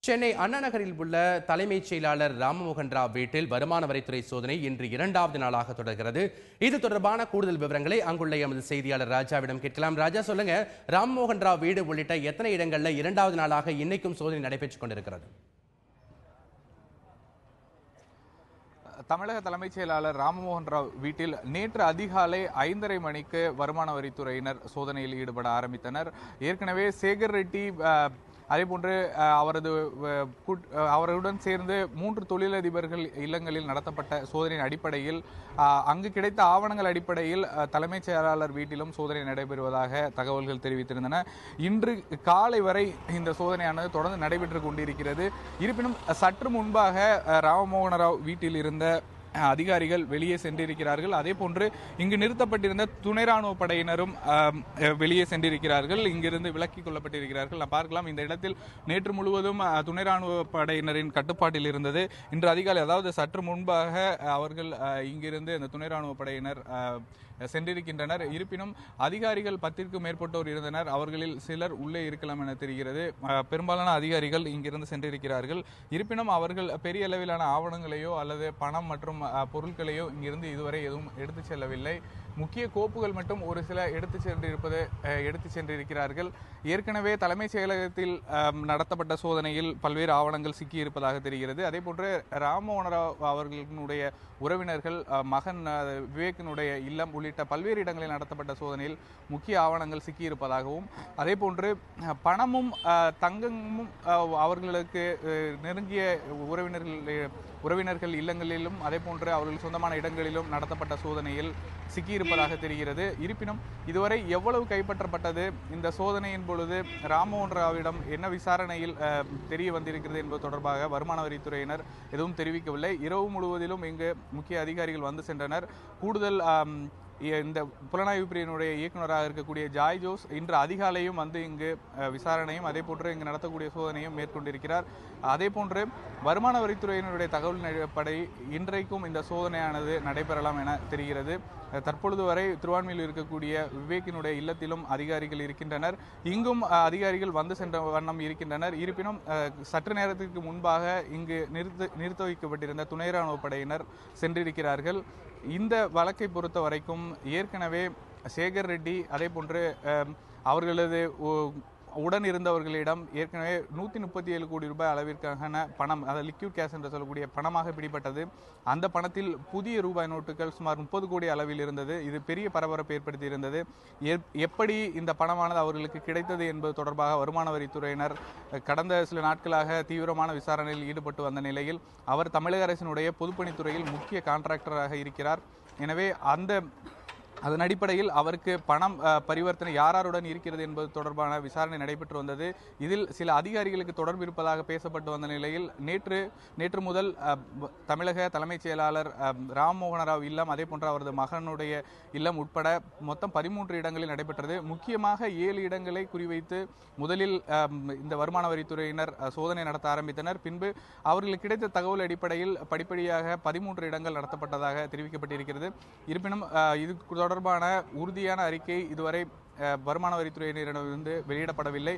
சென்னை அண்ணா நகரில் உள்ள தலைமைச் செயலாளர் ராமமோகன் ராவ் வீட்டில் வருமான வரித்துறை சோதனை இன்று இரண்டாவது நாளாக தொடர்கிறது. இது தொடர்பான கூடுதல் விவரங்களை அங்குள்ள எமது செய்தியாளர் ராஜாவிடம் கேட்கலாம். ராஜா, சொல்லுங்க, ராமமோகன் ராவ் வீடு உள்ளிட்ட எத்தனை இடங்கள்ல இரண்டாவது நாளாக இன்னைக்கும் சோதனை நடைபெற்றுக் கொண்டிருக்கிறது? தமிழக தலைமைச் செயலாளர் ராமமோகன் ராவ் வீட்டில் நேற்று அதிகாலை 5:30 மணிக்கு வருமான வரித்துறையினர் சோதனையில் ஈடுபட ஆரம்பித்தனர். ஏற்கனவே சேகர் ரெட்டி அதேபோன்று அவருடன் சேர்ந்து 3 தொழிலதிபர்கள் இல்லங்களில் நடத்தப்பட்ட சோதனையின் அடிப்படையில் அங்கு கிடைத்த ஆவணங்கள் அடிப்படையில் தலைமைச் செயலாளர் வீட்டிலும் சோதனை நடைபெறுவதாக தகவல்கள் தெரிவித்திருந்தன. இன்று காலை வரை இந்த சோதனையானது தொடர்ந்து நடைபெற்றுக் கொண்டிருக்கிறது. இருப்பினும் சற்று முன்பாக ராமமோகன் ராவ் வீட்டில் இருந்த அதிகாரிகள் வெளியே சென்றிருக்கிறார்கள். அதே போன்று இங்கு நிறுத்தப்பட்டிருந்த துணை ராணுவ படையினரும் வெளியே சென்றிருக்கிறார்கள். இங்கிருந்து விலக்கிக் கொள்ளப்பட்டிருக்கிறார்கள். நாம் பார்க்கலாம், இந்த இடத்தில் நேற்று முழுவதும் துணை ராணுவ படையினரின் கட்டுப்பாட்டில் இருந்தது. இன்று அதிகாலை, அதாவது சற்று முன்பாக அவர்கள் இங்கிருந்து இந்த துணை ராணுவ படையினர் சென்றிருக்கின்றனர். இருப்பினும் அதிகாரிகள் 10க்கும் மேற்பட்டோர் இருந்தனர். அவர்களில் சிலர் உள்ளே இருக்கலாம் என தெரிகிறது. பெரும்பாலான அதிகாரிகள் இங்கிருந்து சென்றிருக்கிறார்கள். இருப்பினும் அவர்கள் பெரிய அளவிலான ஆவணங்களையோ அல்லது பணம் மற்றும் பொருட்களையோ இங்கிருந்து இதுவரை எதுவும் எடுத்துச் செல்லவில்லை. முக்கிய கோப்புகள் மட்டும் ஒரு சில எடுத்துச் சென்றிருக்கிறார்கள். ஏற்கனவே தலைமைச் செயலகத்தில் நடத்தப்பட்ட சோதனையில் பல்வேறு ஆவணங்கள் சிக்கியிருப்பதாக தெரிகிறது. அதே போன்று ராமமோகன் ராவ் அவர்களுடைய உறவினர்கள், மகன் விவேக்கினுடைய இல்லம் உள்ளிட்ட பல்வேறு இடங்களில் நடத்தப்பட்ட சோதனையில் முக்கிய ஆவணங்கள் சிக்கியிருப்பதாகவும், அதே போன்று பணமும் தங்கமும் அவர்களுக்கு நெருங்கிய உறவினர்கள் இல்லங்களிலும் அதே போன்று அவர்கள் சொந்தமான இடங்களிலும் நடத்தப்பட்ட சோதனையில் சிக்கியிருப்பதாக தெரிகிறது. இருப்பினும் இதுவரை எவ்வளவு கைப்பற்றப்பட்டது, இந்த சோதனையின் பொழுது ராமமோகன் ராவிடம் என்ன விசாரணையில் தெரிய வந்திருக்கிறது என்பது தொடர்பாக வருமான வரித்துறையினர் எதுவும் தெரிவிக்கவில்லை. இரவு முழுவதிலும் இங்கு முக்கிய அதிகாரிகள் வந்து சென்றனர். கூடுதல் இந்த புலனாய்வு பிரிவினுடைய இயக்குநராக இருக்கக்கூடிய ஜாய் ஜோஸ் இன்று அதிகாலையும் வந்து இங்கு விசாரணையும் அதே போன்று இங்கு நடத்தக்கூடிய சோதனையும் மேற்கொண்டிருக்கிறார். அதே போன்று வருமான வரித்துறையினருடைய தகவல் அடிப்படை இன்றைக்கும் இந்த சோதனையானது நடைபெறலாம் என தெரிகிறது. தற்பொழுது வரை திருவான்மையில் இருக்கக்கூடிய விவேக்கினுடைய இல்லத்திலும் அதிகாரிகள் இருக்கின்றனர். இங்கும் அதிகாரிகள் வந்து சென்ற வண்ணம் இருக்கின்றனர். இருப்பினும் சற்று நேரத்திற்கு முன்பாக இங்கு நிறுத்த வைக்கப்பட்டிருந்த துணை ராணுவ படையினர் சென்றிருக்கிறார்கள். இந்த வழக்கை பொறுத்த வரைக்கும் ஏற்கனவே சேகர் ரெட்டி அதே போன்று அவர்களது உடன் இருந்தவர்களிடம் ஏற்கனவே 137 கோடி ரூபாய் அளவிற்கான பணம், அதாவது லிக்விட் கேஷ் என்று சொல்லக்கூடிய பணமாக பிடிபட்டது. அந்த பணத்தில் புதிய ரூபாய் நோட்டுகள் சுமார் 30 கோடி அளவில் இருந்தது. இது பெரிய பரபரப்பை ஏற்படுத்தி இருந்தது. எப்படி இந்த பணமானது அவர்களுக்கு கிடைத்தது என்பது தொடர்பாக வருமான வரித்துறையினர் கடந்த சில நாட்களாக தீவிரமான விசாரணையில் ஈடுபட்டு வந்த நிலையில் அவர் தமிழக அரசினுடைய பொதுப்பணித்துறையில் முக்கிய கான்ட்ராக்டராக இருக்கிறார். எனவே அதன் அடிப்படையில் அவருக்கு பணம் பரிவர்த்தனை யாருடன் இருக்கிறது என்பது தொடர்பான விசாரணை நடைபெற்று வந்தது. இதில் சில அதிகாரிகளுக்கு தொடர்பு இருப்பதாக பேசப்பட்டு வந்த நிலையில் நேற்று முதல் தமிழக தலைமைச் செயலாளர் ராமமோகன் ராவ் இல்லம் அதே போன்ற அவரது மகனுடைய இல்லம் உட்பட மொத்தம் 13 இடங்களில் நடைபெற்றது. முக்கியமாக 7 இடங்களை குறிவைத்து முதலில் இந்த வருமான வரித்துறையினர் சோதனை நடத்த ஆரம்பித்தனர். பின்பு அவர்களுக்கு கிடைத்த தகவல் அடிப்படையில் படிப்படியாக 13 இடங்கள் நடத்தப்பட்டதாக தெரிவிக்கப்பட்டிருக்கிறது. இருப்பினும் இது தொடர்பான உறுதியான அறிக்கை இதுவரை வருமான வரித்துறையினரிடமிருந்து வெளியிடப்படவில்லை.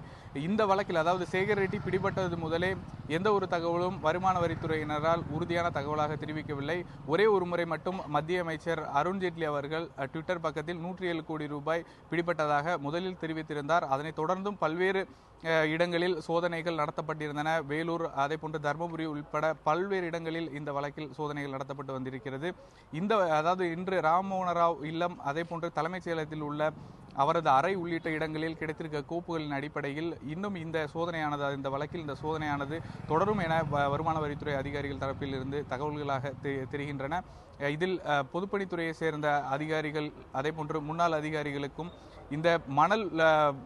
இந்த வழக்கில், அதாவது சேகர் ரெட்டி பிடிபட்டது முதலே எந்த ஒரு தகவலும் வருமான வரித்துறையினரால் உறுதியான தகவலாக தெரிவிக்கவில்லை. ஒரே ஒரு முறை மட்டும் மத்திய அமைச்சர் அருண்ஜேட்லி அவர்கள் ட்விட்டர் பக்கத்தில் 107 கோடி ரூபாய் பிடிபட்டதாக முதலில் தெரிவித்திருந்தார். அதனைத் தொடர்ந்தும் பல்வேறு இடங்களில் சோதனைகள் நடத்தப்பட்டிருந்தன. வேலூர் அதே போன்று தர்மபுரி உட்பட பல்வேறு இடங்களில் இந்த வழக்கில் சோதனைகள் நடத்தப்பட்டு வந்திருக்கிறது. அதாவது இன்று ராமமோகன் ராவ் இல்லம் அதே போன்று தலைமைச் செயலகத்தில் உள்ள அவரது அறை உள்ளிட்ட இடங்களில் கிடைத்திருக்க கோப்புகளின் அடிப்படையில் இன்னும் இந்த வழக்கில் இந்த சோதனையானது தொடரும் என வருமான வரித்துறை அதிகாரிகள் தரப்பில் இருந்து தகவல்களாக தெரிகின்றன. இதில் பொதுப்பணித்துறையை சேர்ந்த அதிகாரிகள் அதே போன்று முன்னாள் அதிகாரிகளுக்கும் இந்த மணல்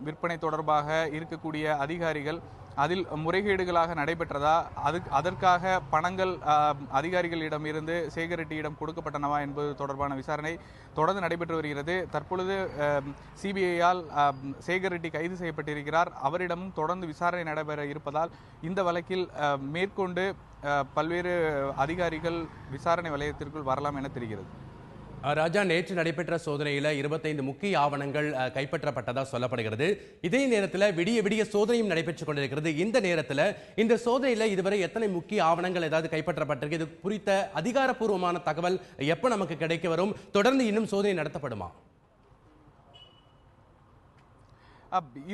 விற்பனை தொடர்பாக இருக்கக்கூடிய அதிகாரிகள் அதில் முறைகேடுகளாக நடைபெற்றதா, அதற்காக பணங்கள் அதிகாரிகளிடம் இருந்து சேகர் ரெட்டியிடம் கொடுக்கப்பட்டனவா என்பது தொடர்பான விசாரணை தொடர்ந்து நடைபெற்று வருகிறது. தற்பொழுது சிபிஐயால் சேகர் ரெட்டி கைது செய்யப்பட்டிருக்கிறார். அவரிடமும் தொடர்ந்து விசாரணை நடைபெற இருப்பதால் இந்த வழக்கில் மேற்கொண்டு பல்வேறு அதிகாரிகள் விசாரணை வலயத்திற்குள் வரலாம் என தெரிகிறது. ராஜா, நேற்று நடைபெற்ற சோதனையில 25 முக்கிய ஆவணங்கள் கைப்பற்றப்பட்டதா சொல்லப்படுகிறது. இதே நேரத்தில் விடிய விடிய சோதனையும் நடைபெற்றுக் கொண்டிருக்கிறது. இந்த நேரத்தில் இந்த சோதனையில இதுவரை எத்தனை முக்கிய ஆவணங்கள் ஏதாவது கைப்பற்றப்பட்டிருக்கு? இது குறித்த அதிகாரப்பூர்வமான தகவல் எப்ப நமக்கு கிடைக்க வரும்? தொடர்ந்து இன்னும் சோதனை நடத்தப்படுமா?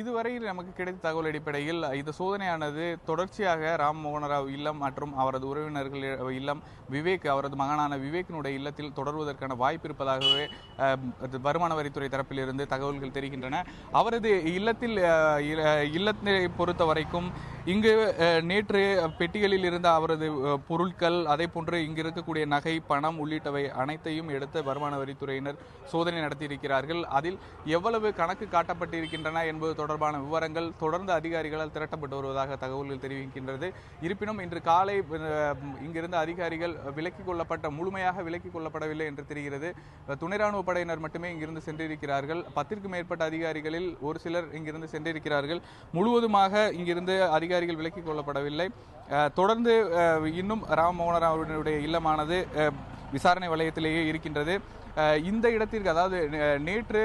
இதுவரை நமக்கு கிடைத்த தகவல் அடிப்படையில் இந்த சோதனையானது தொடர்ச்சியாக ராம் மோகன் ராவ் இல்லம் மற்றும் அவரது உறவினர்கள் இல்லம், விவேக், அவரது மகனான விவேக்கினுடைய இல்லத்தில் தொடர்வதற்கான வாய்ப்பு இருப்பதாகவே வருமான வரித்துறை தரப்பிலிருந்து தகவல்கள் தெரிகின்றன. அவரது இல்லத்தை பொறுத்த வரைக்கும் இங்கு நேற்று பெட்டிகளில் இருந்த அவரது பொருட்கள், அதே போன்று இங்கு இருக்கக்கூடிய நகை, பணம் உள்ளிட்டவை அனைத்தையும் எடுத்து வருமான வரித்துறையினர் சோதனை நடத்தியிருக்கிறார்கள். அதில் எவ்வளவு கணக்கு காட்டப்பட்டிருக்கின்றன என்பது தொடர்பான விவரங்கள் தொடர்ந்து அதிகாரிகளால் திரட்டப்பட்டு வருவதாக தகவல்கள் தெரிவிக்கின்றது. இருப்பினும் இன்று காலை இங்கிருந்த அதிகாரிகள் முழுமையாக விலக்கிக் கொள்ளப்படவில்லை என்று தெரிகிறது. துணை ராணுவ படையினர் மட்டுமே இங்கிருந்து சென்றிருக்கிறார்கள். 10க்கும் மேற்பட்ட அதிகாரிகளில் ஒரு சிலர் இங்கிருந்து சென்றிருக்கிறார்கள். முழுவதுமாக இங்கிருந்து அதிகாரிகள் விலக்கிக் கொள்ளப்படவில்லை. தொடர்ந்து இன்னும் ராம் மோகன் ராவினுடைய இல்லமானது விசாரணை வலயத்திலேயே இருக்கின்றது. இந்த இடத்திற்கு, அதாவது நேற்று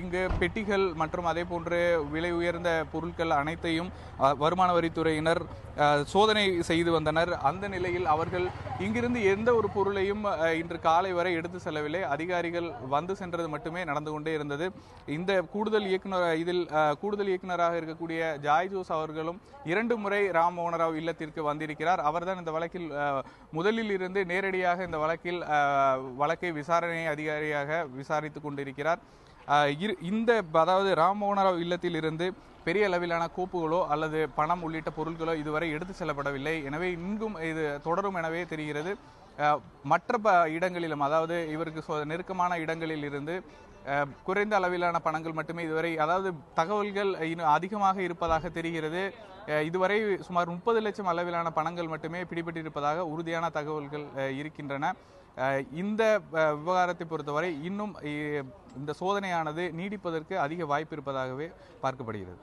இங்கு பெட்டிகள் மற்றும் அதே போன்று விலை உயர்ந்த பொருட்கள் அனைத்தையும் வருமான வரித்துறையினர் சோதனை செய்து வந்தனர். அந்த நிலையில் அவர்கள் இங்கிருந்து எந்த ஒரு பொருளையும் இன்று காலை வரை எடுத்து செல்லவில்லை. அதிகாரிகள் வந்து சென்றது மட்டுமே நடந்து கொண்டே இருந்தது. இந்த கூடுதல் இயக்குநராக இருக்கக்கூடிய ஜாய் ஜோஸ் அவர்களும் 2 முறை ராம் மோகன் ராவ் இல்லத்திற்கு வந்திருக்கிறார். அவர்தான் இந்த வழக்கில் முதலில் இருந்து நேரடியாக இந்த வழக்கை விசாரணை அதிகாரியாக விசாரித்துக் கொண்டிருக்கிறார். அதாவது ராம் மோகன் ராவ் இல்லத்தில் இருந்து பெரிய அளவிலான கோப்புகளோ அல்லது பணம் உள்ளிட்ட பொருட்களோ இதுவரை எடுத்து செல்லப்படவில்லை. எனவே இங்கும் இது தொடரும் எனவே தெரிகிறது. மற்ற இடங்களிலும், அதாவது இவருக்கு நெருக்கமான இடங்களில் இருந்து குறைந்த அளவிலான பணங்கள் மட்டுமே இதுவரை, அதாவது தகவல்கள் இன்னும் அதிகமாக இருப்பதாக தெரிகிறது. இதுவரை சுமார் 30 லட்சம் அளவிலான பணங்கள் மட்டுமே பிடிபட்டிருப்பதாக உறுதியான தகவல்கள் இருக்கின்றன. இந்த விவகாரத்தை பொறுத்தவரை இன்னும் இந்த சோதனையானது நீடிப்பதற்கு அதிக வாய்ப்பு இருப்பதாகவே பார்க்கப்படுகிறது.